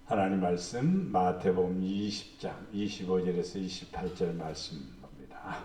하나님 말씀 마태복음 20장 25절에서 28절 말씀 봅니다.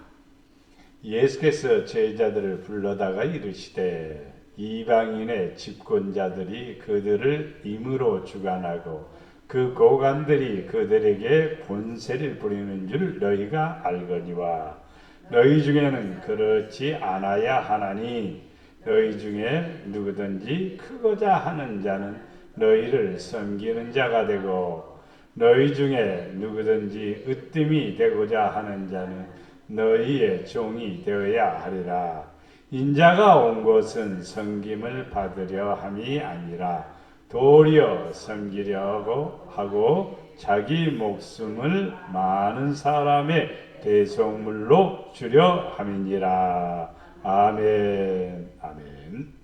예수께서 제자들을 불러다가 이르시되 이방인의 집권자들이 그들을 임으로 주관하고 그 고관들이 그들에게 권세를 부리는 줄 너희가 알거니와 너희 중에는 그렇지 않아야 하나니 너희 중에 누구든지 크고자 하는 자는 너희를 섬기는 자가 되고 너희 중에 누구든지 으뜸이 되고자 하는 자는 너희의 종이 되어야 하리라. 인자가 온 것은 섬김을 받으려 함이 아니라 도리어 섬기려고 하고 자기 목숨을 많은 사람의 대속물로 주려 함이니라. 아멘. 아멘.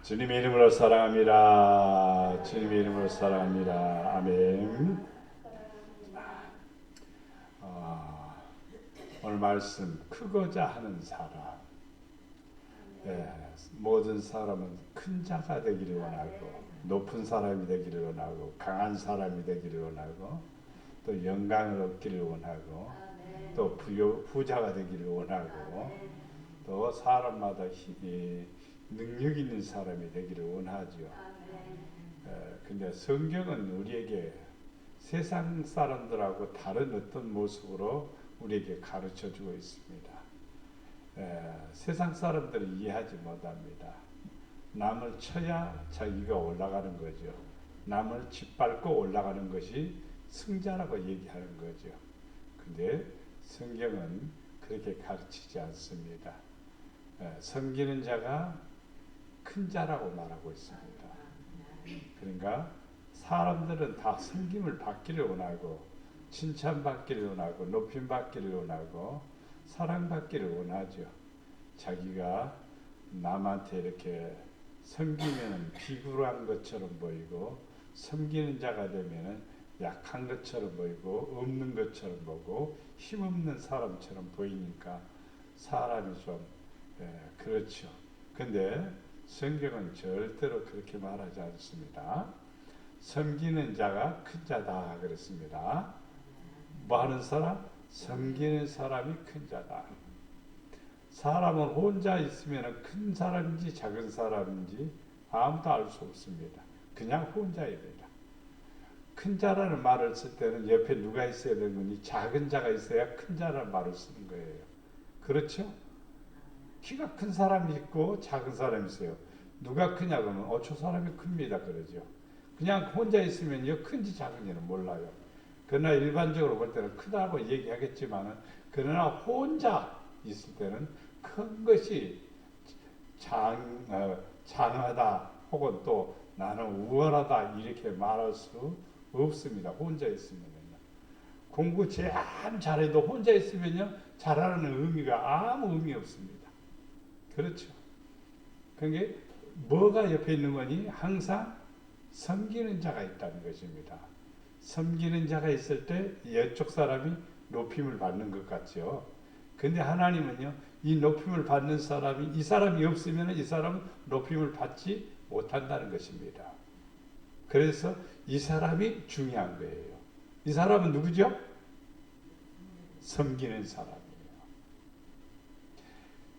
주님의 이름으로 사랑합니다. 주님의 이름으로 사랑합니다. 아멘. 오늘 말씀 크고자 하는 사람. 모든 사람은 큰 자가 되기를 원하고 높은 사람이 되기를 원하고 강한 사람이 되기를 원하고 또 영광을 얻기를 원하고 또 부자가 되기를 원하고 또 사람마다 능력 있는 사람이 되기를 원하죠. 근데 성경은 우리에게 세상 사람들하고 다른 어떤 모습으로 우리에게 가르쳐 주고 있습니다. 세상 사람들은 이해하지 못합니다. 남을 쳐야 자기가 올라가는 거죠. 남을 짓밟고 올라가는 것이 승자라고 얘기하는 거죠. 근데 성경은 그렇게 가르치지 않습니다. 섬기는 자가 큰 자라고 말하고 있습니다. 그러니까 사람들은 다 섬김을 받기를 원하고 칭찬받기를 원하고 높임받기를 원하고 사랑받기를 원하죠. 자기가 남한테 이렇게 섬기면 비굴한 것처럼 보이고 섬기는 자가 되면 약한 것처럼 보이고 없는 것처럼 보고 힘없는 사람처럼 보이니까 사람이 좀 그렇죠. 근데 성경은 절대로 그렇게 말하지 않습니다. 섬기는 자가 큰 자다 그랬습니다. 뭐 하는 사람? 섬기는 사람이 큰 자다. 사람은 혼자 있으면 큰 사람인지 작은 사람인지 아무도 알 수 없습니다. 그냥 혼자입니다. 큰 자라는 말을 쓸 때는 옆에 누가 있어야 되는 거니 작은 자가 있어야 큰 자라는 말을 쓰는 거예요. 그렇죠? 키가 큰 사람이 있고 작은 사람이 있어요. 누가 크냐 그러면 저 사람이 큽니다 그러죠. 그냥 혼자 있으면요 큰지 작은지는 몰라요. 그러나 일반적으로 볼 때는 크다고 얘기하겠지만은 그러나 혼자 있을 때는 큰 것이 장하다 혹은 또 나는 우월하다 이렇게 말할 수 없습니다. 혼자 있으면요. 공부 제일 잘해도 혼자 있으면요 잘하는 의미가 아무 의미 없습니다. 그렇죠. 그게 뭐가 옆에 있는 거니? 항상 섬기는 자가 있다는 것입니다. 섬기는 자가 있을 때 이쪽 사람이 높임을 받는 것 같죠. 근데 하나님은요, 이 높임을 받는 사람이 이 사람이 없으면 이 사람은 높임을 받지 못한다는 것입니다. 그래서 이 사람이 중요한 거예요. 이 사람은 누구죠? 섬기는 사람이에요.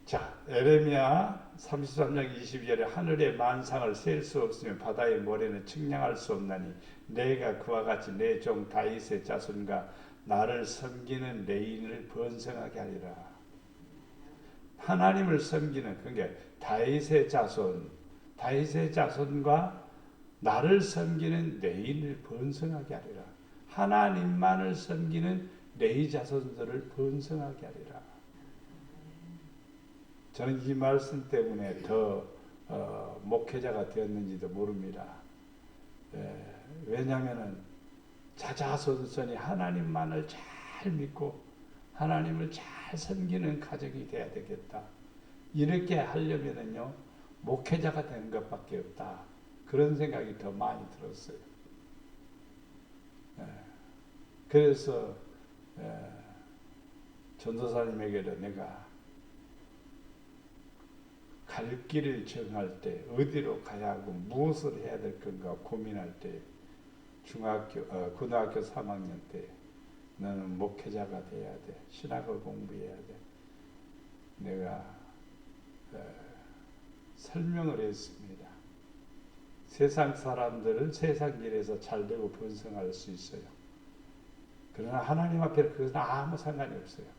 자, 에레미야 33장 22절에 하늘의 만상을 셀 수 없으며 바다의 모래는 측량할 수 없나니 내가 그와 같이 내 종 다윗의 자손과 나를 섬기는 레인을 번성하게 하리라. 하나님을 섬기는 그게 다윗의 자손과 나를 섬기는 레인을 번성하게 하리라. 하나님만을 섬기는 레위 자손들을 번성하게 하리라. 저는 이 말씀 때문에 더 목회자가 되었는지도 모릅니다. 왜냐하면 자자손손이 하나님만을 잘 믿고 하나님을 잘 섬기는 가정이 돼야 되겠다. 이렇게 하려면요 목회자가 되는 것밖에 없다. 그런 생각이 더 많이 들었어요. 그래서 전도사님에게도 내가 갈 길을 정할 때 어디로 가야 하고 무엇을 해야 될 건가 고민할 때 고등학교 3학년 때 너는 목회자가 돼야 돼. 신학을 공부해야 돼. 내가 설명을 했습니다. 세상 사람들은 세상 일에서 잘되고 번성할 수 있어요. 그러나 하나님 앞에 그것은 아무 상관이 없어요.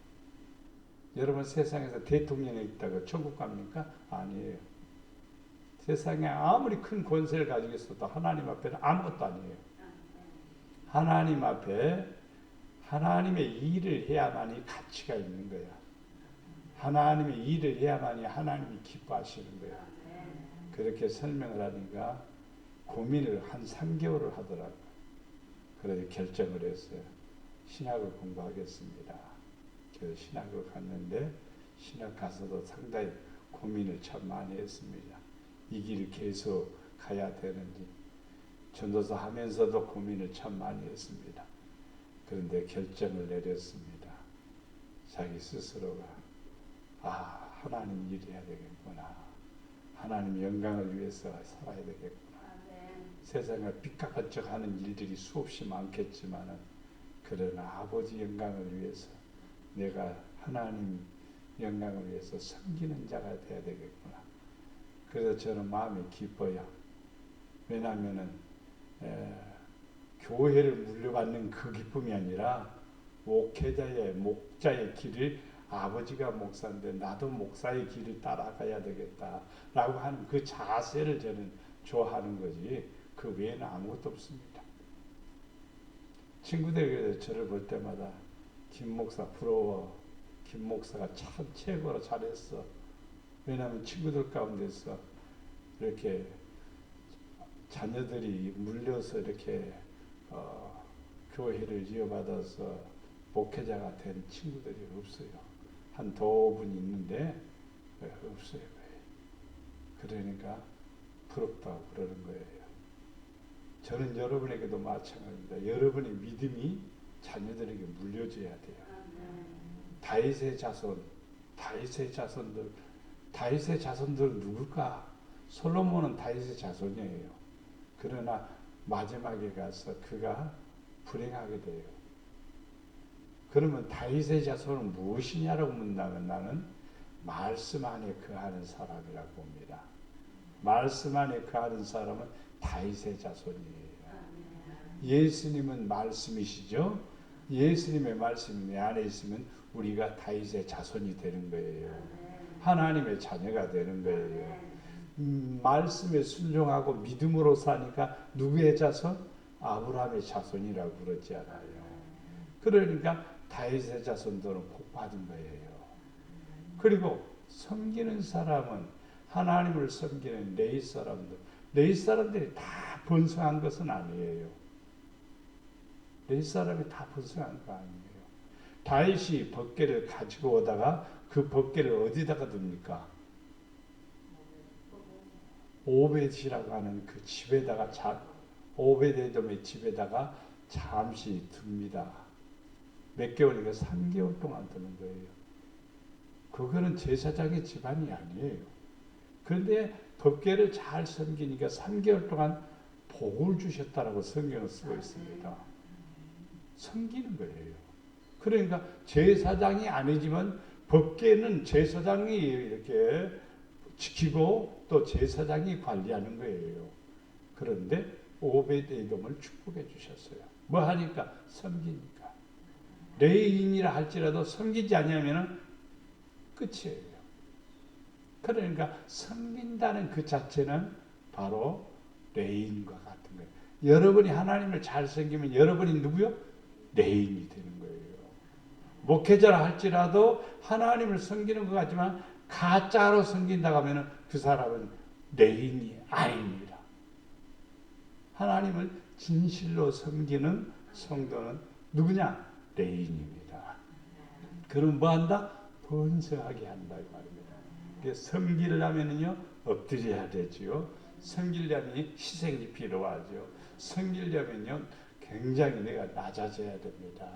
여러분 세상에서 대통령이 있다고 천국 갑니까? 아니에요. 세상에 아무리 큰 권세를 가지고 있어도 하나님 앞에는 아무것도 아니에요. 하나님 앞에 하나님의 일을 해야만이 가치가 있는 거야. 하나님의 일을 해야만이 하나님이 기뻐하시는 거야. 그렇게 설명을 하니까 고민을 한 3개월을 하더라고요. 그래서 결정을 했어요. 신학을 공부하겠습니다. 그래서 신학을 갔는데 신학 가서도 상당히 고민을 참 많이 했습니다. 이 길을 계속 가야 되는지 전도사 하면서도 고민을 참 많이 했습니다. 그런데 결정을 내렸습니다. 자기 스스로가 하나님 일을 해야 되겠구나. 하나님 영광을 위해서 살아야 되겠구나. 세상을 삐까번쩍하는 일들이 수없이 많겠지만은 그러나 아버지 영광을 위해서 내가 하나님 영광을 위해서 섬기는 자가 돼야 되겠구나. 그래서 저는 마음이 기뻐요. 왜냐하면은 교회를 물려받는 그 기쁨이 아니라 목자의 길을 아버지가 목사인데 나도 목사의 길을 따라가야 되겠다라고 하는 그 자세를 저는 좋아하는 거지 그 외에는 아무것도 없습니다. 친구들이 저를 볼 때마다 김 목사 부러워. 김 목사가 참 최고로 잘했어. 왜냐하면 친구들 가운데서 이렇게 자녀들이 물려서 이렇게 교회를 이어받아서 목회자가 된 친구들이 없어요. 한 두 분 있는데 없어요. 그러니까 부럽다고 그러는 거예요. 저는 여러분에게도 마찬가지입니다. 여러분의 믿음이 자녀들에게 물려줘야 돼요. 다윗의 자손들 누굴까? 솔로몬은 다윗의 자손이에요. 그러나 마지막에 가서 그가 불행하게 돼요. 그러면 다윗의 자손은 무엇이냐라고 묻는다면 나는 말씀 안에 거하는 사람이라고 봅니다. 말씀 안에 거하는 사람은 다윗의 자손이에요. 예수님은 말씀이시죠? 예수님의 말씀이 내 안에 있으면 우리가 다윗의 자손이 되는 거예요. 하나님의 자녀가 되는 거예요. 말씀에 순종하고 믿음으로 사니까 누구의 자손? 아브라함의 자손이라고 그러지 않아요. 그러니까 다윗의 자손들은 복 받은 거예요. 그리고 섬기는 사람은 하나님을 섬기는 레위 사람들이 다 번성한 것은 아니에요. 레위 사람이 다 번성한 거 아니에요. 다윗이 법궤를 가지고 오다가 그 법궤를 어디다가 둡니까? 오벳이라고 하는 그 집에다가 오벳에돔의 집에다가 잠시 둡니다. 몇 개월이니까 3개월 동안 두는 거예요. 그거는 제사장의 집안이 아니에요. 그런데 법궤를 잘 섬기니까 3개월 동안 복을 주셨다라고 성경을 쓰고 있습니다. 섬기는 거예요. 그러니까 제사장이 아니지만 법궤는 제사장이 이렇게 지키고 또 제사장이 관리하는 거예요. 그런데 오벳에돔을 축복해 주셨어요. 뭐 하니까? 섬기니까. 레위인이라 할지라도 섬기지 않으면 끝이에요. 그러니까 섬긴다는 그 자체는 바로 레위인과 같은 거예요. 여러분이 하나님을 잘 섬기면 여러분이 누구요? 레위인이 되는 거예요. 목회자라 할지라도 하나님을 섬기는 것 같지만 가짜로 섬긴다고 하면 그 사람은 레위인이 아닙니다. 하나님을 진실로 섬기는 성도는 누구냐? 레위인입니다. 그럼 뭐 한다? 번성하게 한다 이 말입니다. 섬기려면요 엎드려야 되지요. 섬기려면 희생이 필요하죠. 섬기려면요 굉장히 내가 낮아져야 됩니다.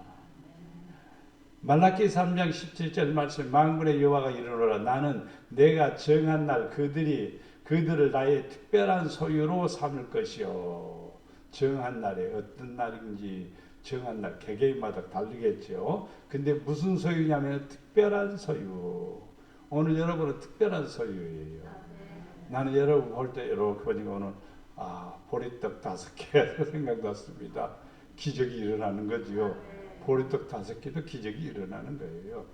말라기 3장 17절 말씀 만군의 여호와가 이르노라 나는 내가 정한 날 그들을 나의 특별한 소유로 삼을 것이요. 정한 날에 어떤 날인지 정한 날 개개인마다 다르겠죠. 근데 무슨 소유냐면 특별한 소유. 오늘 여러분은 특별한 소유예요. 나는 여러분 볼 때 이렇게 보니까 오늘 보리떡 5개 생각났습니다. 기적이 일어나는 거지요. 보리떡 5개도 기적이 일어나는 거예요.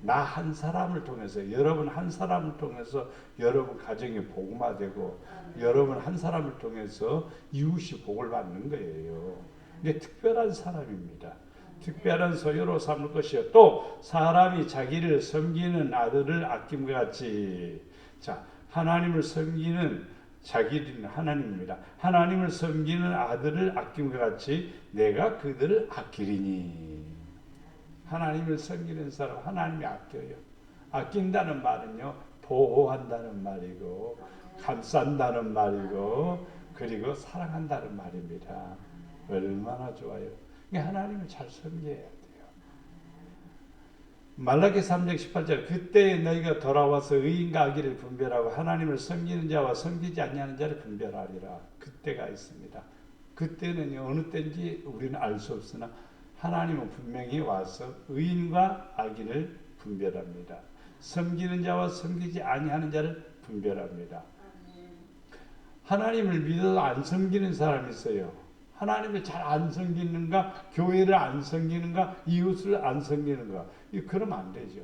나 한 사람을 통해서 여러분 한 사람을 통해서 여러분 가정이 복음화되고 여러분 한 사람을 통해서 이웃이 복을 받는 거예요. 이게 특별한 사람입니다. 특별한 소유로 삼을 것이요. 또 사람이 자기를 섬기는 아들을 아낌과 같이 자 하나님을 섬기는 자기는 하나님입니다. 하나님을 섬기는 아들을 아낌과 같이 내가 그들을 아끼리니. 하나님을 섬기는 사람 하나님이 아껴요. 아낀다는 말은요 보호한다는 말이고 감싼다는 말이고 그리고 사랑한다는 말입니다. 얼마나 좋아요. 하나님을 잘 섬겨야 돼요. 말라기 3장 18절 그때 너희가 돌아와서 의인과 악의를 분별하고 하나님을 섬기는 자와 섬기지 아니하는 자를 분별하리라. 그때가 있습니다. 그때는 어느 때인지 우리는 알 수 없으나 하나님은 분명히 와서 의인과 악인을 분별합니다. 섬기는 자와 섬기지 아니하는 자를 분별합니다. 하나님을 믿어도 안 섬기는 사람이 있어요. 하나님을 잘 안 섬기는가, 교회를 안 섬기는가, 이웃을 안 섬기는가. 그러면 안 되죠.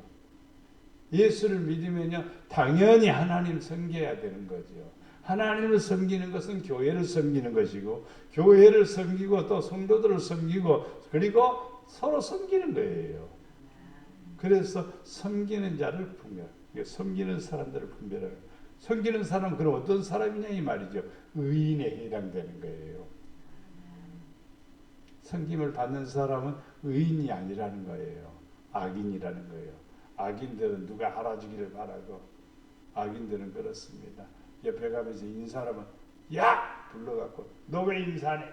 예수를 믿으면요, 당연히 하나님을 섬겨야 되는 거죠. 하나님을 섬기는 것은 교회를 섬기는 것이고, 교회를 섬기고 또 성도들을 섬기고, 그리고 서로 섬기는 거예요. 그래서 섬기는 자를 분별, 섬기는 사람들을 분별하는. 섬기는 사람은 그럼 어떤 사람이냐 이 말이죠. 의인에 해당되는 거예요. 섬김을 받는 사람은 의인이 아니라는 거예요. 악인이라는 거예요. 악인들은 누가 알아주기를 바라고 악인들은 그렇습니다. 옆에 가면서 인사하면 야! 불러갖고 너 왜 인사하네?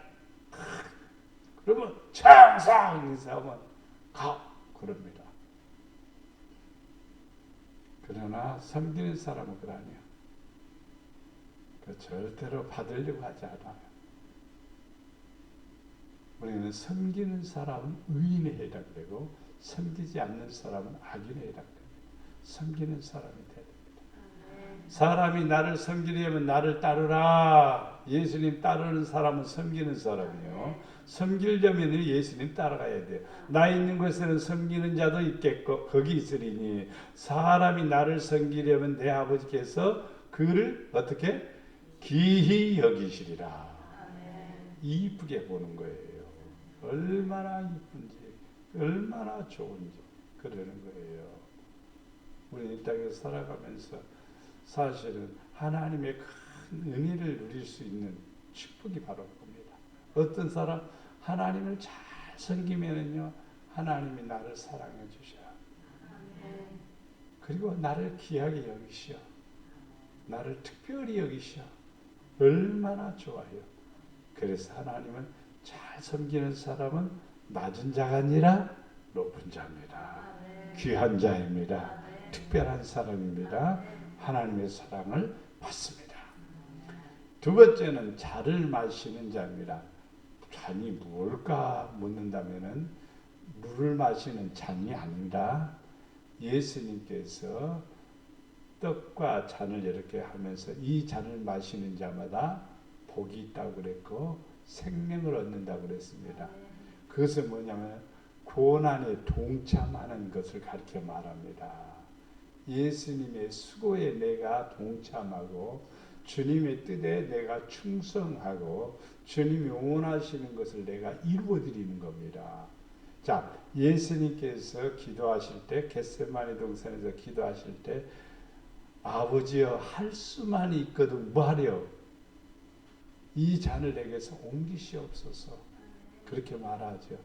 그러면 창상 인사하면 가! 그럽니다. 그러나 섬기는 사람은 그거 아니에요. 절대로 받으려고 하지 않아요. 우리는 섬기는 사람은 의인에 해당되고 섬기지 않는 사람은 악인에 해당됩니다. 섬기는 사람이 돼야 됩니다. 사람이 나를 섬기려면 나를 따르라. 예수님 따르는 사람은 섬기는 사람이요. 섬기려면 예수님 따라가야 돼요. 나 있는 곳에는 섬기는 자도 있겠고 거기 있으리니 사람이 나를 섬기려면 내 아버지께서 그를 어떻게? 기히 여기시리라. 이쁘게 보는 거예요. 얼마나 이쁜지 얼마나 좋은지 그러는 거예요. 우리 이 땅에서 살아가면서 사실은 하나님의 큰 은혜를 누릴 수 있는 축복이 바로 겁니다. 어떤 사람 하나님을 잘 섬기면은요 하나님이 나를 사랑해 주셔. 그리고 나를 귀하게 여기시오. 나를 특별히 여기시오. 얼마나 좋아요. 그래서 하나님은 잘 섬기는 사람은 낮은 자가 아니라 높은 자입니다. 귀한 자입니다. 특별한 사람입니다. 하나님의 사랑을 받습니다. 두 번째는 잔을 마시는 자입니다. 잔이 뭘까 묻는다면은 물을 마시는 잔이 아니라 예수님께서 떡과 잔을 이렇게 하면서 이 잔을 마시는 자마다 복이 있다고 그랬고 생명을 얻는다고 그랬습니다. 그것은 뭐냐면 고난에 동참하는 것을 가르쳐 말합니다. 예수님의 수고에 내가 동참하고 주님의 뜻에 내가 충성하고 주님이 원하시는 것을 내가 이루어드리는 겁니다. 자, 예수님께서 기도하실 때 겟세마네 동산에서 기도하실 때 아버지여 할 수만 있거든 뭐하려? 이 잔을 내게서 옮기시옵소서. 그렇게 말하죠.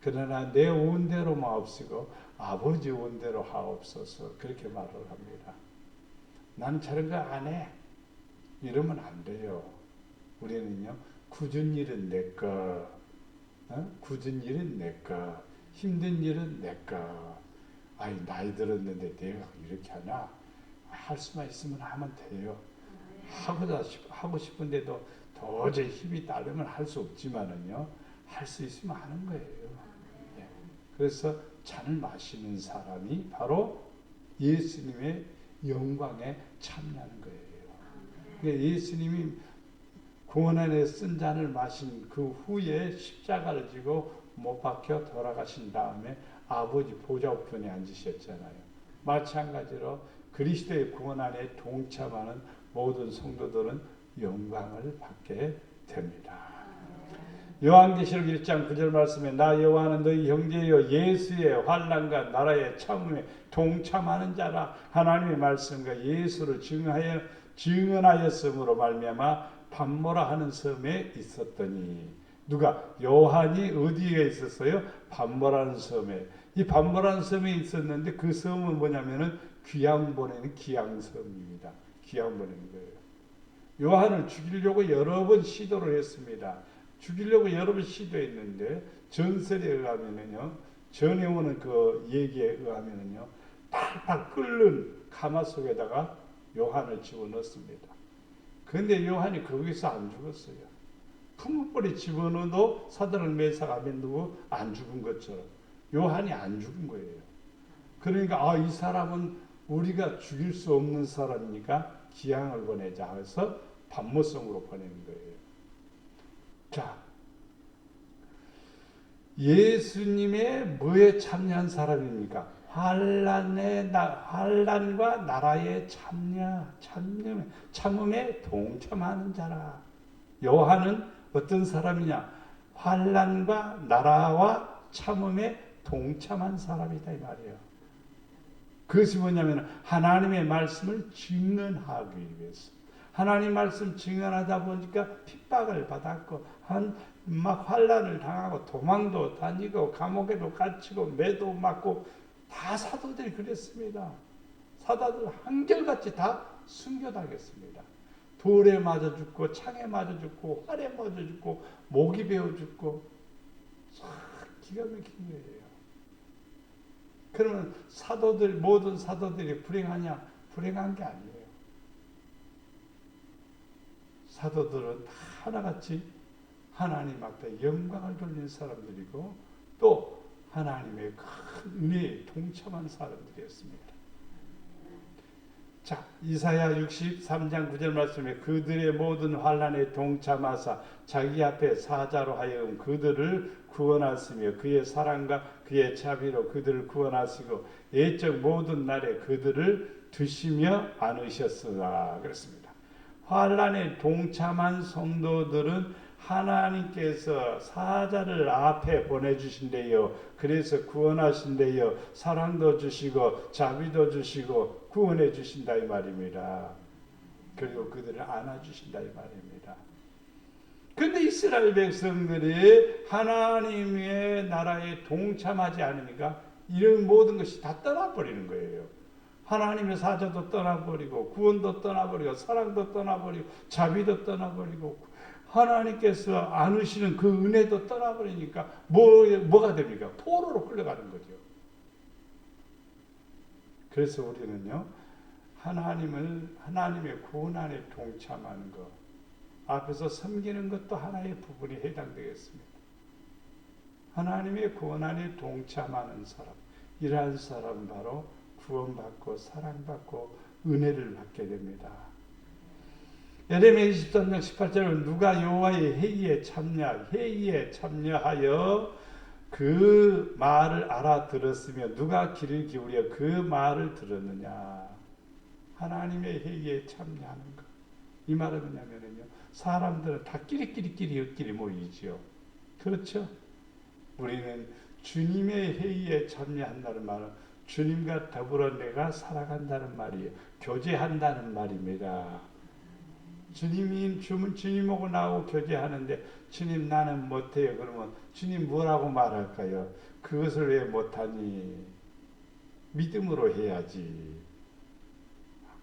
그러나 내 원대로 마옵시고 아버지 원대로 하옵소서. 그렇게 말을 합니다. 나는 저런 거 안 해. 이러면 안 돼요. 우리는요. 굳은 일은 내 거. 굳은 일은 내 거. 힘든 일은 내가. 아이 나이 들었는데 내가 이렇게 하나? 할 수만 있으면 하면 돼요. 하고 싶은데도 도저히 힘이 따르면 할 수 없지만은요. 할 수 있으면 하는 거예요. 예. 그래서 잔을 마시는 사람이 바로 예수님의 영광에 참여하는 거예요. 그러니까 예수님이 구원 안에 쓴 잔을 마신 그 후에 십자가를 지고 못 박혀 돌아가신 다음에 아버지 보좌 우편에 앉으셨잖아요. 마찬가지로 그리스도의 구원 안에 동참하는 모든 성도들은 영광을 받게 됩니다. 요한계시록 1장 9절 말씀에 나 여호와는 너희 형제여 예수의 환난과 나라의 참음에 동참하는 자라. 하나님의 말씀과 예수를 증언하였으므로 말미암아 반모라 하는 섬에 있었더니. 누가? 요한이 어디에 있었어요? 반모라는 섬에. 이 반모라는 섬에 있었는데 그 섬은 뭐냐면은 귀양 보내는 기양섬입니다. 귀양 보내는 거예요. 요한을 죽이려고 여러 번 시도를 했습니다. 죽이려고 여러 번 시도했는데 전설에 의하면은요, 전해오는 그 얘기에 의하면은요, 팔팔 끓는 가마 속에다가 요한을 집어넣습니다. 그런데 요한이 거기서 안 죽었어요. 풍물불에 집어넣어도 사드락 메삭 아벤느고 안 죽은 것처럼 요한이 안 죽은 거예요. 그러니까 이 사람은 우리가 죽일 수 없는 사람이니까 기양을 보내자 해서 반모성으로 보내는 거예요. 자, 예수님의 뭐에 참여한 사람입니까? 환난과 나라의 참음에 동참하는 자라. 요한은 어떤 사람이냐? 환난과 나라와 참음에 동참한 사람이다 이 말이에요. 그것이 뭐냐면 하나님의 말씀을 증언하기 위해서. 하나님 말씀 증언하다 보니까 핍박을 받았고 막 환난을 당하고 도망도 다니고 감옥에도 갇히고 매도 맞고 다 사도들이 그랬습니다. 사도들 한결같이 다 순교당했습니다. 돌에 맞아 죽고 창에 맞아 죽고 활에 맞아 죽고 목이 베어 죽고 기가 막힌 거예요. 그러면 모든 사도들이 불행하냐? 불행한 게 아니에요. 사도들은 다 하나같이 하나님 앞에 영광을 돌리는 사람들이고 또 하나님의 큰 은혜에 동참한 사람들이었습니다. 자, 이사야 63장 9절 말씀에 그들의 모든 환난에 동참하사 자기 앞에 사자로 하여금 그들을 구원하시며 그의 사랑과 그의 자비로 그들을 구원하시고 예적 모든 날에 그들을 두시며 안으셨으라 그랬습니다. 환난에 동참한 성도들은 하나님께서 사자를 앞에 보내주신대요. 그래서 구원하신대요. 사랑도 주시고 자비도 주시고 구원해 주신다 이 말입니다. 그리고 그들을 안아주신다 이 말입니다. 그런데 이스라엘 백성들이 하나님의 나라에 동참하지 않으니까 이런 모든 것이 다 떠나버리는 거예요. 하나님의 사자도 떠나버리고 구원도 떠나버리고 사랑도 떠나버리고 자비도 떠나버리고 하나님께서 안으시는 그 은혜도 떠나버리니까 뭐가 됩니까? 포로로 끌려가는 거죠. 그래서 우리는요, 하나님의 구원 안에 동참하는 것, 앞에서 섬기는 것도 하나의 부분이 해당되겠습니다. 하나님의 구원 안에 동참하는 사람, 이러한 사람은 바로 구원받고 사랑받고 은혜를 받게 됩니다. 예레미야 23장 18절은 누가 여호와의 회의에 참여하여 그 말을 알아들었으며 누가 귀를 기울여 그 말을 들었느냐. 하나님의 회의에 참여하는 것. 이 말은 뭐냐면요, 사람들은 다 끼리끼리 모이지요. 그렇죠? 우리는 주님의 회의에 참여한다는 말은 주님과 더불어 내가 살아간다는 말이에요. 교제한다는 말입니다. 주님하고 나하고 교제하는데 주님 나는 못해요. 그러면 주님 뭐라고 말할까요? 그것을 왜 못하니? 믿음으로 해야지.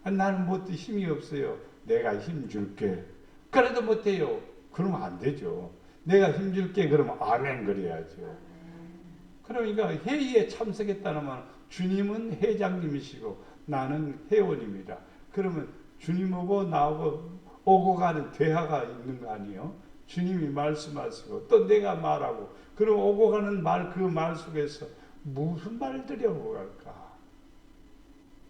나는 힘이 없어요. 내가 힘 줄게. 그래도 못해요. 그러면 안 되죠. 내가 힘 줄게. 그러면 아멘 그래야죠. 그러니까 회의에 참석했다는 말, 주님은 회장님이시고 나는 회원입니다. 그러면 주님하고 나하고 오고 가는 대화가 있는 거 아니에요? 주님이 말씀하시고 또 내가 말하고, 그럼 오고 가는 말, 그 말 속에서 무슨 말들이 오고 갈까?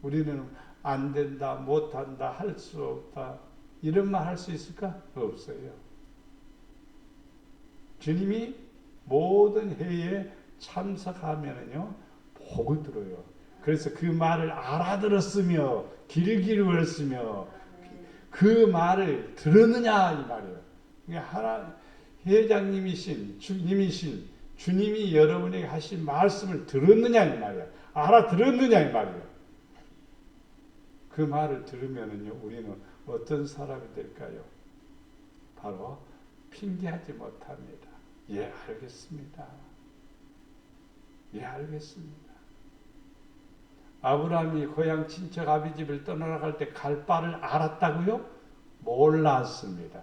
우리는 안 된다, 못한다, 할 수 없다, 이런 말 할 수 있을까? 없어요. 주님이 모든 회의에 참석하면은요, 복을 들어요. 그래서 그 말을 알아들었으며, 귀를 기울였으며, 그 말을 들었느냐, 이 말이에요. 하나, 회장님이신, 주님이신, 주님이 여러분에게 하신 말씀을 들었느냐, 이 말이에요. 알아들었느냐, 이 말이에요. 그 말을 들으면은요, 우리는 어떤 사람이 될까요? 바로 핑계하지 못합니다. 예, 알겠습니다. 예, 알겠습니다. 아브라함이 고향 친척 아비집을 떠나갈 때 갈 바를 알았다고요? 몰랐습니다.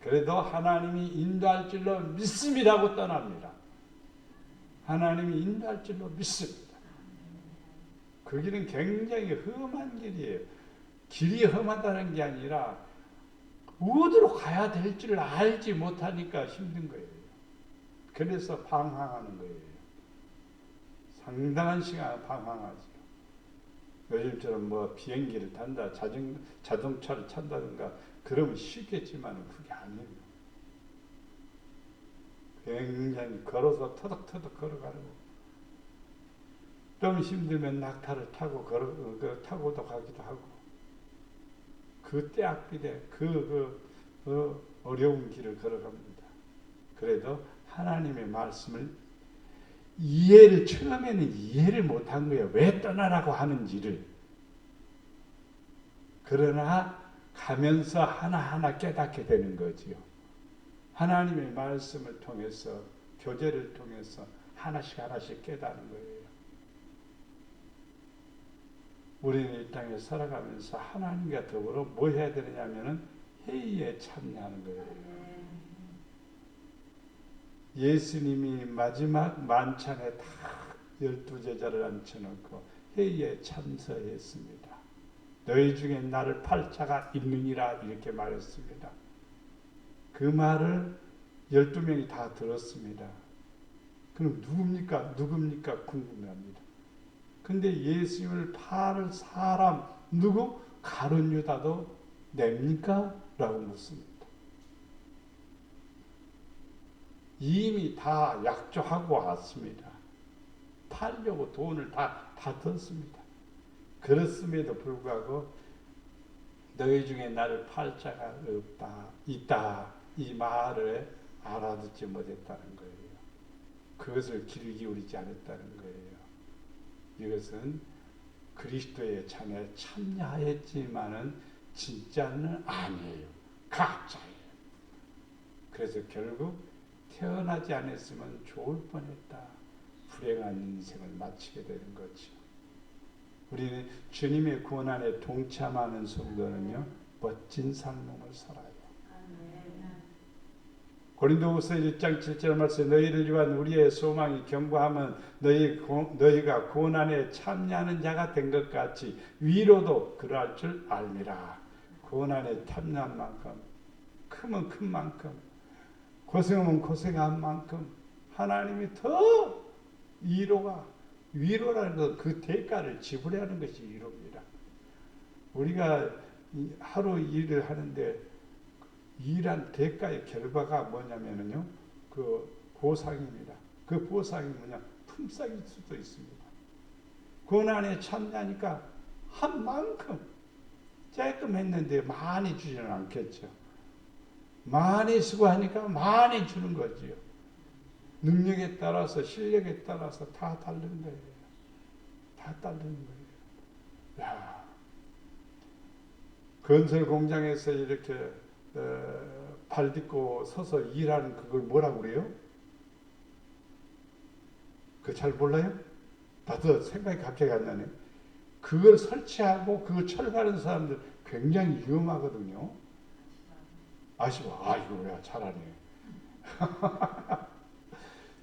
그래도 하나님이 인도할 줄로 믿습니다고 떠납니다. 하나님이 인도할 줄로 믿습니다. 그 길은 굉장히 험한 길이에요. 길이 험하다는 게 아니라 어디로 가야 될 줄 알지 못하니까 힘든 거예요. 그래서 방황하는 거예요. 상당한 시간 방황하죠. 요즘처럼 뭐 비행기를 탄다, 자동차를 탄다든가 그러면 쉽겠지만 그게 아니에요. 굉장히 걸어서 터덕터덕 걸어가고, 좀 힘들면 낙타를 타고 타고도 가기도 하고, 그 때악비대 어려운 길을 걸어갑니다. 그래도 하나님의 말씀을 처음에는 이해를 못한 거예요. 왜 떠나라고 하는지를. 그러나 가면서 하나하나 깨닫게 되는 거지요. 하나님의 말씀을 통해서, 교제를 통해서 하나씩 깨닫는 거예요. 우리는 이 땅에 살아가면서 하나님과 더불어 뭐 해야 되느냐면은 회의에 참여하는 거예요. 예수님이 마지막 만찬에 다 12제자를 앉혀놓고 회의에 참석했습니다. 너희 중에 나를 팔 자가 있느니라 이렇게 말했습니다. 그 말을 12명이 다 들었습니다. 그럼 누굽니까 궁금합니다. 근데 예수님을 팔을 사람 누구? 가룟 유다도 냅니까? 라고 묻습니다. 이미 다 약조하고 왔습니다. 팔려고 돈을 다 뒀습니다. 그렇음에도 불구하고 너희 중에 나를 팔 자가 있다 이 말을 알아듣지 못했다는 거예요. 그것을 귀를 기울이지 않았다는 거예요. 이것은 그리스도의 참에 참여했지만은 진짜는 아니에요. 가짜예요. 그래서 결국 태어나지 않았으면 좋을 뻔했다. 불행한 인생을 마치게 되는 거죠. 우리는 주님의 구원 안에 동참하는 성도는요, 멋진 삶을 살아요. 고린도후서 1장 7절 말씀, 너희를 위한 우리의 소망이 견고하면 너희가 구원 안에 참여하는 자가 된 것 같이 위로도 그러할 줄 알미라. 구원 안에 참여한 만큼, 크면 큰 만큼, 고생하면 고생한 만큼 하나님이 더 위로라는 것, 그 대가를 지불하는 것이 위로입니다. 우리가 하루 일을 하는데 일한 대가의 결과가 뭐냐면요, 그 보상입니다. 그 보상이 뭐냐, 품삯일 수도 있습니다. 고난에 참여하니까 한 만큼 조금 했는데 많이 주지는 않겠죠. 많이 수고하니까 많이 주는 거지요. 능력에 따라서, 실력에 따라서 다 다른 거예요. 다 다른 거예요. 야, 건설 공장에서 이렇게 발 딛고 서서 일하는 그걸 뭐라고 그래요? 그거 잘 몰라요? 나도 생각이 갑자기 안 나네. 그걸 설치하고 그걸 철거하는 사람들 굉장히 위험하거든요. 아시고, 이거 왜 잘하네.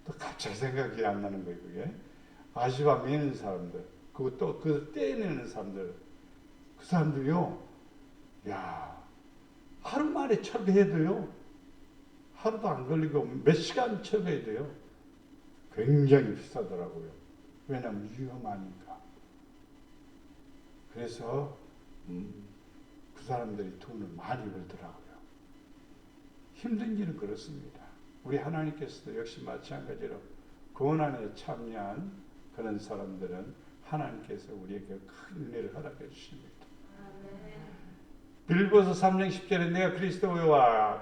또 갑자기 생각이 안 나는 거예요. 그게 아시바 매는 사람들, 그것도 그 떼내는 사람들, 그 사람들요, 야, 하루 만에 철거해도요, 하루도 안 걸리고 몇 시간 철거해야 돼요. 굉장히 비싸더라고요. 왜냐하면 위험하니까. 그래서 그 사람들이 돈을 많이 벌더라고요. 힘든 길은 그렇습니다. 우리 하나님께서도 역시 마찬가지로 고난에 참여한 그런 사람들은 하나님께서 우리에게 큰 은혜를 허락해 주십니다. 빌보서 3장 10절에 내가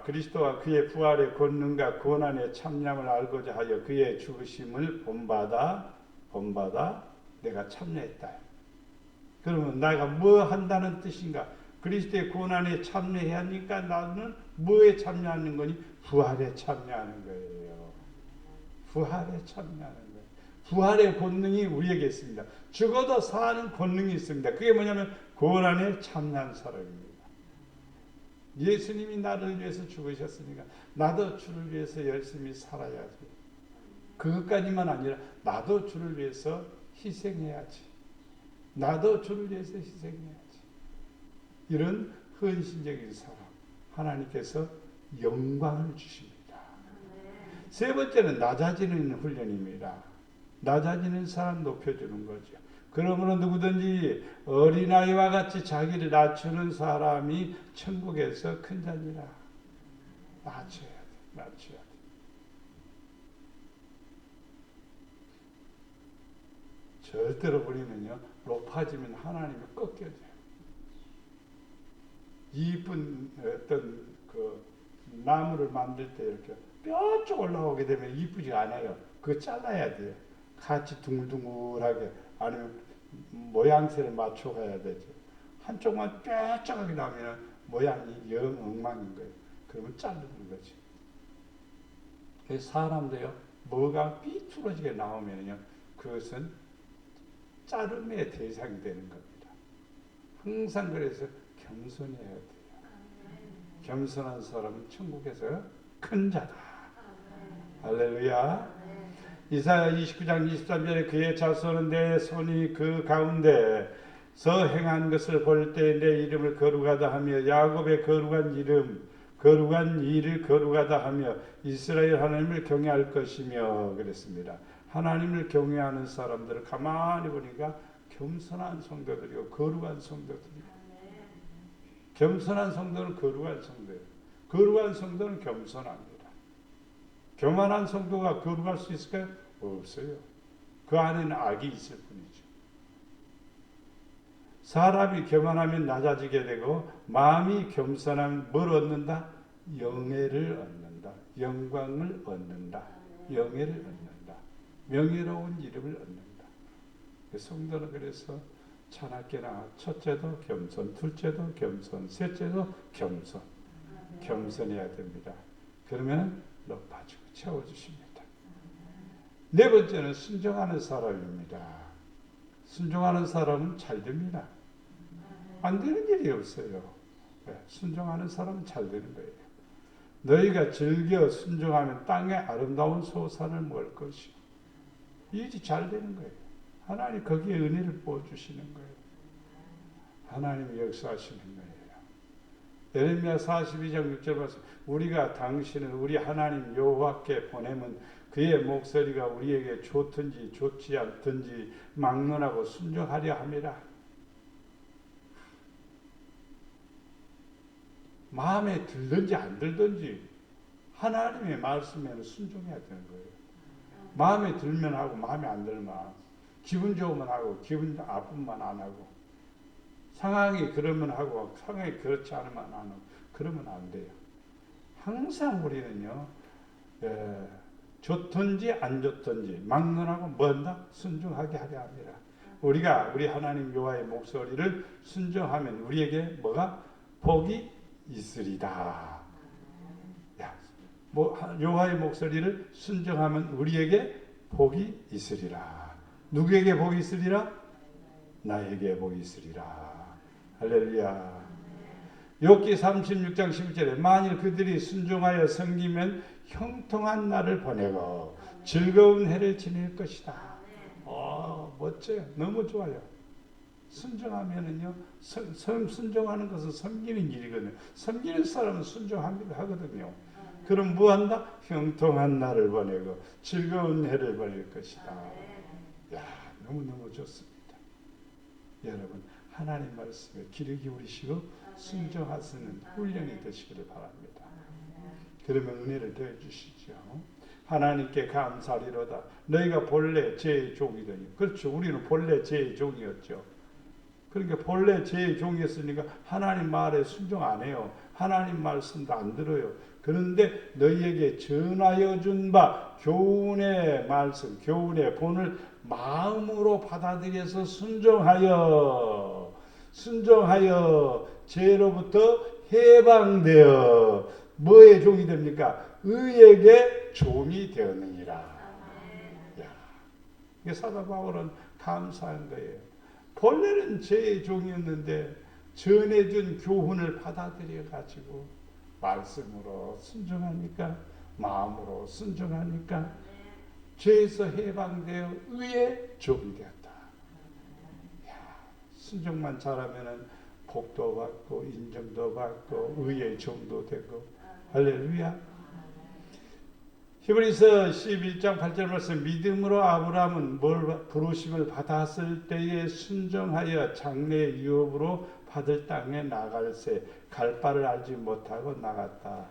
그리스도와 그의 부활의 권능과 고난의 참여함을 알고자 하여 그의 죽으심을 본받아 내가 참여했다. 그러면 내가 뭐 한다는 뜻인가? 그리스도의 고난에 참여해야 하니까 나는 뭐에 참여하는 거니? 부활에 참여하는 거예요. 부활에 참여하는 거예요. 부활의 권능이 우리에게 있습니다. 죽어도 사는 권능이 있습니다. 그게 뭐냐면 고난에 참여한 사람입니다. 예수님이 나를 위해서 죽으셨으니까 나도 주를 위해서 열심히 살아야지. 그것까지만 아니라 나도 주를 위해서 희생해야지. 나도 주를 위해서 희생해야지. 이런 헌신적인 사람, 하나님께서 영광을 주십니다. 세 번째는 낮아지는 훈련입니다. 낮아지는 사람 높여주는 거죠. 그러므로 누구든지 어린아이와 같이 자기를 낮추는 사람이 천국에서 큰 자니라. 낮춰야 돼. 낮춰야 돼. 절대로 우리는요, 높아지면 하나님이 꺾여져요. 이쁜 어떤 그 나무를 만들 때 이렇게 뼈쪽 올라오게 되면 이쁘지 않아요. 그거 잘라야 돼요. 같이 둥글둥글하게, 아니면 모양새를 맞춰가야 되죠. 한쪽만 뾰족하게 나오면 모양이 영 엉망인 거예요. 그러면 자르는 거지. 사람도요, 뭐가 삐뚤어지게 나오면요, 그것은 자름의 대상이 되는 겁니다. 항상 그래서 겸손해야 돼요. 겸손한 사람은 천국에서 큰 자다. 할렐루야. 이사야 29장 23절에 그의 자손은 내 손이 그 가운데서 행한 것을 볼 때 내 이름을 거룩하다 하며 야곱의 거룩한 일을 거룩하다 하며 이스라엘 하나님을 경외할 것이며 그랬습니다. 하나님을 경외하는 사람들을 가만히 보니까 겸손한 성도들이고 거룩한 성도들이고, 겸손한 성도는 거룩한 성도예요. 거룩한 성도는 겸손합니다. 교만한 성도가 거룩할 수 있을까요? 없어요. 그 안에는 악이 있을 뿐이죠. 사람이 교만하면 낮아지게 되고 마음이 겸손하면 뭘 얻는다? 영예를 얻는다. 영광을 얻는다. 영예를 얻는다. 명예로운 이름을 얻는다. 성도는 그래서 자나깨나 첫째도 겸손, 둘째도 겸손, 셋째도 겸손. 겸손해야 됩니다. 그러면 높아지고 채워주십니다. 네 번째는 순종하는 사람입니다. 순종하는 사람은 잘 됩니다. 안 되는 일이 없어요. 순종하는 사람은 잘 되는 거예요. 너희가 즐겨 순종하면 땅의 아름다운 소산을 먹을 것이요. 일이 잘 되는 거예요. 하나님 거기에 은혜를 부어주시는 거예요. 하나님이 역사하시는 거예요. 예레미야 42장 6절 말씀, 우리가 당신을 우리 하나님 여호와께 보내면 그의 목소리가 우리에게 좋든지 좋지 않든지 막론하고 순종하려 함이라. 마음에 들든지 안 들든지 하나님의 말씀에는 순종해야 되는 거예요. 마음에 들면 하고 마음에 안 들면 기분 좋으면 하고 기분 나쁘면 안 하고, 상황이 그러면 하고 상황이 그렇지 않으면 안 하고, 그러면 안 돼요. 항상 우리는요, 좋든지 안 좋든지 막론하고 뭔다? 순종하게 하려 합니다. 우리가 우리 하나님 여호와의 목소리를 순종하면 우리에게 뭐가? 복이 있으리다. 여호와의 목소리를 순종하면 우리에게 복이 있으리라. 누구에게 복이 있으리라? 나에게 복이 있으리라. 할렐루야. 욥기 36장 11절에 만일 그들이 순종하여 섬기면 형통한 날을 보내고 즐거운 해를 지낼 것이다. 멋져요. 너무 좋아요. 순종하면은요, 순종하는 것은 섬기는 일이거든요. 섬기는 사람은 순종하거든요. 그럼 뭐 한다? 형통한 날을 보내고 즐거운 해를 보낼 것이다. 야, 너무너무 좋습니다. 여러분, 하나님 말씀에 귀를 기울이시고 순종하시는 훈련이 되시기를 바랍니다. 그러면 은혜를 더해 주시죠. 하나님께 감사리로다. 너희가 본래 제 종이더니. 그렇죠. 우리는 본래 제 종이었죠. 그러니까 본래 제 종이었으니까 하나님 말에 순종 안 해요. 하나님 말씀도 안 들어요. 그런데 너희에게 전하여 준 바 교훈의 말씀, 교훈의 본을 마음으로 받아들여서 순종하여 죄로부터 해방되어 뭐의 종이 됩니까? 의에게 종이 되었느니라. 이게 사도 바울은 감사한 거예요. 본래는 죄의 종이었는데 전해준 교훈을 받아들여 가지고 말씀으로 순종하니까, 마음으로 순종하니까 죄에서 해방되어 의의 종이 되었다. 순종만 잘하면은 복도 받고 인정도 받고 의의 종도 되고. 할렐루야. 히브리서 11장 8절 말씀, 믿음으로 아브라함은 부르심을 받았을 때에 순종하여 장래의 유업으로 받을 땅에 나갈새 갈 바를 알지 못하고 나갔다.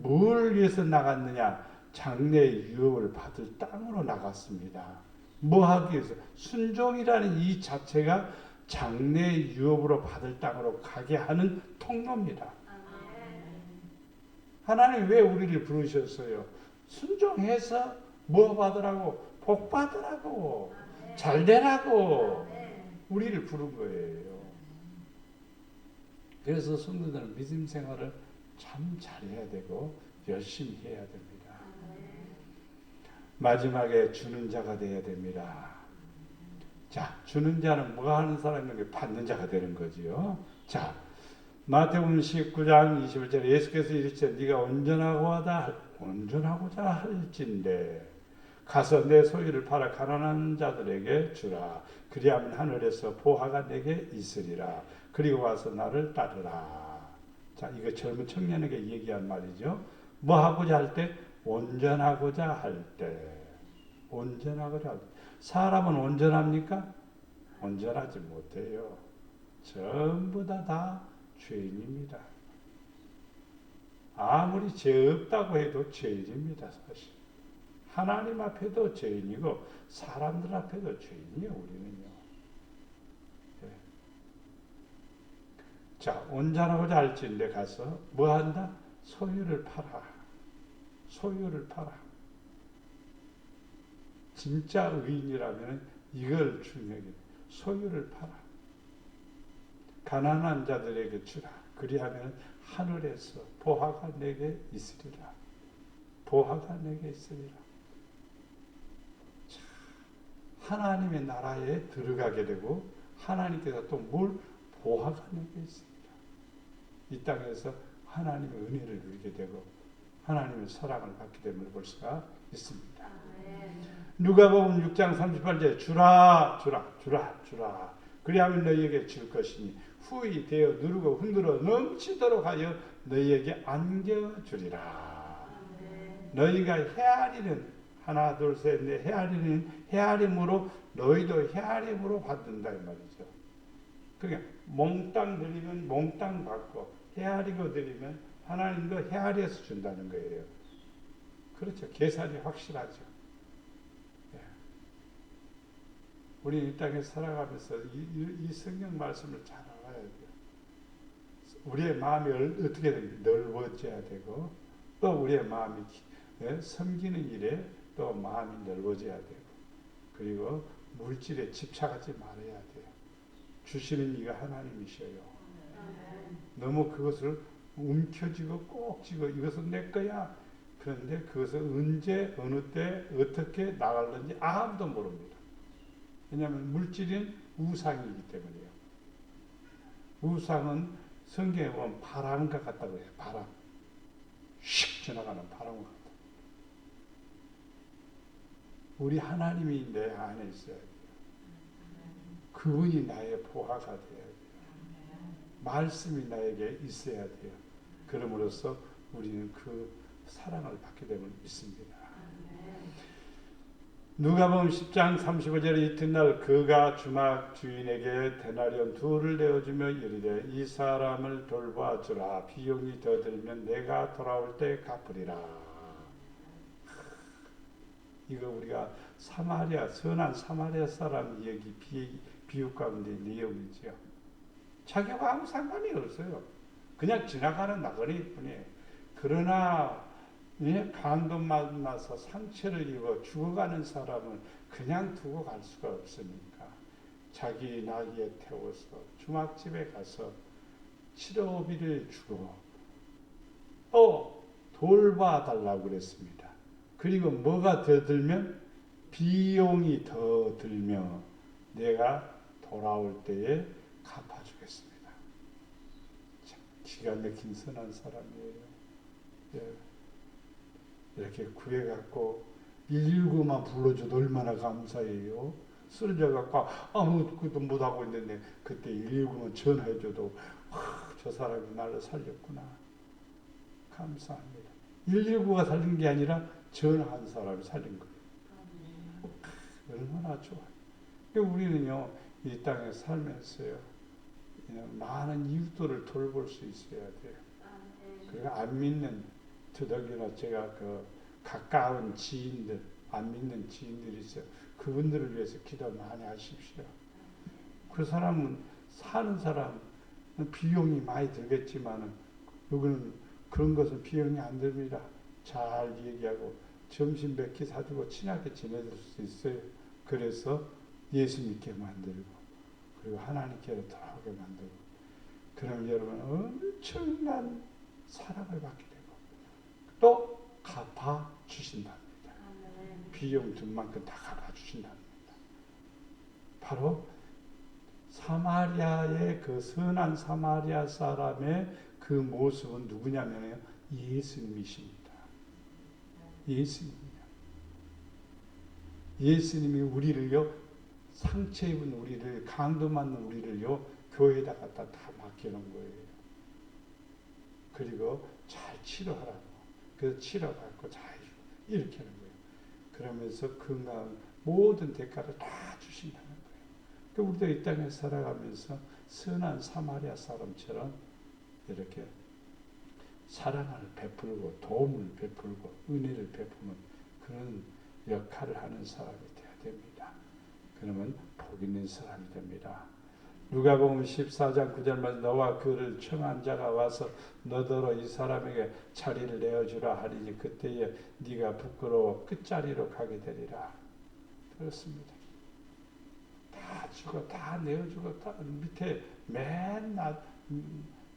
뭘 위해서 나갔느냐? 장래의 유업을 받을 땅으로 나갔습니다. 뭐 하기 위해서? 순종이라는 이 자체가 장래의 유업으로 받을 땅으로 가게 하는 통로입니다. 하나님 왜 우리를 부르셨어요? 순종해서 뭐 받으라고? 복 받으라고, 잘 되라고 우리를 부른 거예요. 그래서 성도들은 믿음 생활을 참 잘해야 되고 열심히 해야 됩니다. 마지막에 주는 자가 되어야 됩니다. 자, 주는 자는 뭐 하는 사람에게 받는 자가 되는 거지요. 자, 마태복음 19장 21절에 예수께서 이르시되 네가 온전하고자 할진대 가서 내 소유를 팔아 가난한 자들에게 주라. 그리하면 하늘에서 보화가 내게 있으리라. 그리고 와서 나를 따르라. 자, 이거 젊은 청년에게 얘기한 말이죠. 뭐 하고자 할 때? 온전하고자 할 때. 온전하고자 할 때. 사람은 온전합니까? 온전하지 못해요. 전부 다 죄인입니다. 아무리 죄 없다고 해도 죄인입니다. 사실 하나님 앞에도 죄인이고 사람들 앞에도 죄인이에요. 우리는요. 네. 자, 온전하고자 할진대 가서 뭐 한다? 소유를 팔아. 소유를 팔아. 진짜 의인이라면 이걸 중요하게 소유를 팔아. 가난한 자들에게 주라. 그리하면 하늘에서 보화가 내게 있으리라. 보화가 내게 있으리라. 자, 하나님의 나라에 들어가게 되고 하나님께서 또 뭘 보화가 내게 있습니다. 이 땅에서 하나님의 은혜를 누리게 되고 하나님의 사랑을 받게 됨을 볼 수가 있습니다. 누가복음 6장 38절에 주라. 그리하면 너희에게 줄 것이니 후히 되어 누르고 흔들어 넘치도록 하여 너희에게 안겨주리라. 너희가 헤아리는 하나 둘 셋 넷 헤아림으로 너희도 헤아림으로 받는다 이 말이죠. 그러니까 몽땅 드리면 몽땅 받고 헤아리고 드리면 하나님도 헤아려서 준다는 거예요. 그렇죠. 계산이 확실하죠. 네. 우리 이 땅에 살아가면서 이 성경 말씀을 잘 알아야 돼요. 우리의 마음이 어떻게 됩니까? 넓어져야 되고 또 우리의 마음이 섬기는 일에 또 마음이 넓어져야 되고 그리고 물질에 집착하지 말아야 돼요. 주시는 이가 하나님이셔요. 너무 그것을 움켜쥐고 꼭 쥐고 이것은 내 거야. 그런데 그것을 언제 어느 때 어떻게 나갈는지 아무도 모릅니다. 왜냐하면 물질은 우상이기 때문이에요. 우상은 성경에 보면 바람과 같다고 해요. 바람. 휙 지나가는 바람과 같다. 우리 하나님이 내 안에 있어야 돼요. 그분이 나의 보화가 돼야 돼요. 말씀이 나에게 있어야 돼요. 그럼으로써 우리는 그 사랑을 받게 됨을 믿습니다. 누가복음 10장 35절에 이튿날 그가 주막 주인에게 데나리온 2를 내어주며 이르되 이 사람을 돌봐주라. 비용이 더 들면 내가 돌아올 때 갚으리라. 이거 우리가 사마리아, 선한 사마리아 사람 얘기 비유 가운데 내용이죠. 자기와 아무 상관이 없어요. 그냥 지나가는 나그네일 뿐이에요. 그러나 강도 만나서 상처를 입어 죽어가는 사람은 그냥 두고 갈 수가 없으니까 자기 나귀에 태워서 주막집에 가서 치료비를 주고 또 돌봐달라고 그랬습니다. 그리고 뭐가 더 들면 비용이 더 들며 내가 돌아올 때에 갚아주겠습니다. 참 기가 막힌 선한 사람이에요. 예. 이렇게 구해갖고 119만 불러줘도 얼마나 감사해요. 쓰러져갖고 아무것도 못하고 있는데 그때 119만 전화해줘도 저 사람이 나를 살렸구나. 감사합니다. 119가 살린 게 아니라 전화한 사람이 살린 거예요. 얼마나 좋아요. 우리는요 이 땅에 살면서요 많은 이웃들을 돌볼 수 있어야 돼요. 그리고 안 믿는 더더기나 제가 그 가까운 지인들, 안 믿는 지인들이 있어요. 그분들을 위해서 기도 많이 하십시오. 그 사람은 사는 사람 비용이 많이 들겠지만은 여기는 그런 것은 비용이 안 듭니다. 잘 얘기하고 점심 몇 끼 사주고 친하게 지내줄 수 있어요. 그래서 예수 믿게 만들고 그리고 하나님께로 돌아오게 만들고 그럼 여러분 엄청난 사랑을 받게 되고 또 갚아 주신답니다. 비용 든 만큼 다 갚아 주신답니다. 바로 사마리아의 그 선한 사마리아 사람의 그 모습은 누구냐면요 예수님이십니다. 예수님이 우리를요 상처 입은 우리를 강도 맞는 우리를요 교회에다 갖다 다 맡겨놓은 거예요. 그리고 잘 치료하라고. 그래서 치료받고 잘 이렇게 하는 거예요. 그러면서 건강 모든 대가를 다 주신다는 거예요. 그러니까 우리도 이 땅에 살아가면서 선한 사마리아 사람처럼 이렇게 사랑을 베풀고 도움을 베풀고 은혜를 베푸는 그런 역할을 하는 사람이 되어야 됩니다. 그러면 복 있는 사람이 됩니다. 누가복음 14장 9절만 너와 그를 청한 자가 와서 너더러 이 사람에게 자리를 내어주라 하리니 그때에 네가 부끄러워 끝자리로 가게 되리라. 그렇습니다. 다 주고 다 내어주고 다 밑에 맨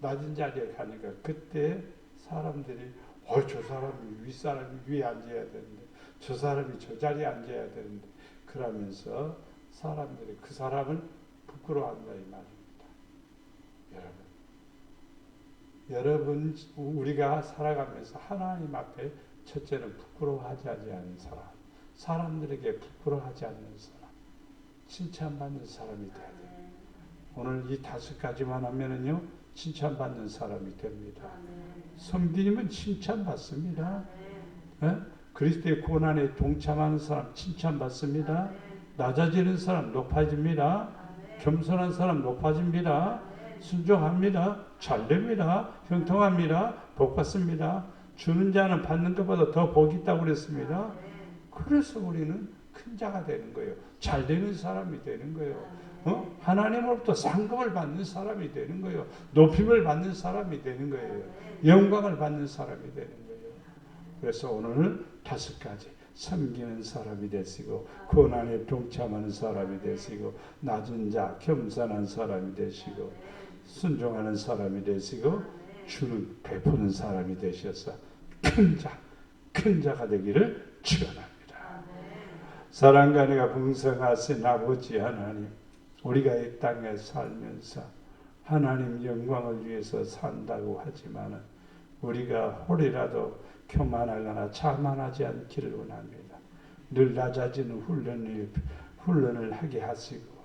낮은 자리에 가니까 그때 사람들이 저 사람이 윗사람이 위에 앉아야 되는데 저 사람이 저 자리에 앉아야 되는데 그러면서 사람들이 그 사람을 부끄러워한다 이 말입니다. 여러분 우리가 살아가면서 하나님 앞에 첫째는 부끄러워하지 않는 사람, 사람들에게 부끄러워하지 않는 사람, 칭찬받는 사람이 돼야 돼요. 오늘 이 5가지만 하면은요 칭찬받는 사람이 됩니다. 성도님은 칭찬받습니다. 그리스도의 고난에 동참하는 사람 칭찬받습니다. 낮아지는 사람 높아집니다. 겸손한 사람 높아집니다. 순종합니다. 잘됩니다. 형통합니다. 복받습니다. 주는 자는 받는 것보다 더 복이 있다고 그랬습니다. 그래서 우리는 큰 자가 되는 거예요. 잘되는 사람이 되는 거예요. 하나님으로부터 상급을 받는 사람이 되는 거예요. 높임을 받는 사람이 되는 거예요. 영광을 받는 사람이 되는 거예요. 그래서 오늘은 5가지 섬기는 사람이 되시고 고난에 동참하는 사람이 되시고 낮은 자 겸손한 사람이 되시고 순종하는 사람이 되시고 주는 베푸는 사람이 되셔서 큰 자가 되기를 축원합니다. 사랑과 은혜가 풍성하신 아버지 하나님, 우리가 이 땅에 살면서 하나님 영광을 위해서 산다고 하지만은 우리가 홀이라도 교만하거나 자만하지 않기를 원합니다. 늘 낮아지는 훈련을 하게 하시고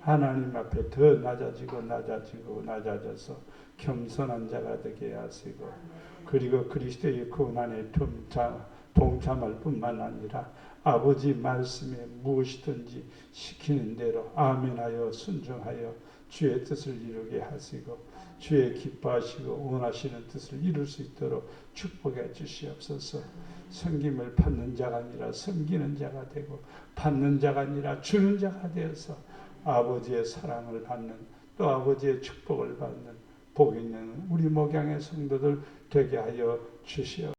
하나님 앞에 더 낮아져서 겸손한 자가 되게 하시고 그리고 그리스도의 고난에 동참할 뿐만 아니라 아버지 말씀에 무엇이든지 시키는 대로 아멘하여 순종하여 주의 뜻을 이루게 하시고 주의 기뻐하시고 원하시는 뜻을 이룰 수 있도록 축복해 주시옵소서. 섬김을 받는 자가 아니라 섬기는 자가 되고 받는 자가 아니라 주는 자가 되어서 아버지의 사랑을 받는 또 아버지의 축복을 받는 복 있는 우리 목양의 성도들 되게 하여 주시옵소서.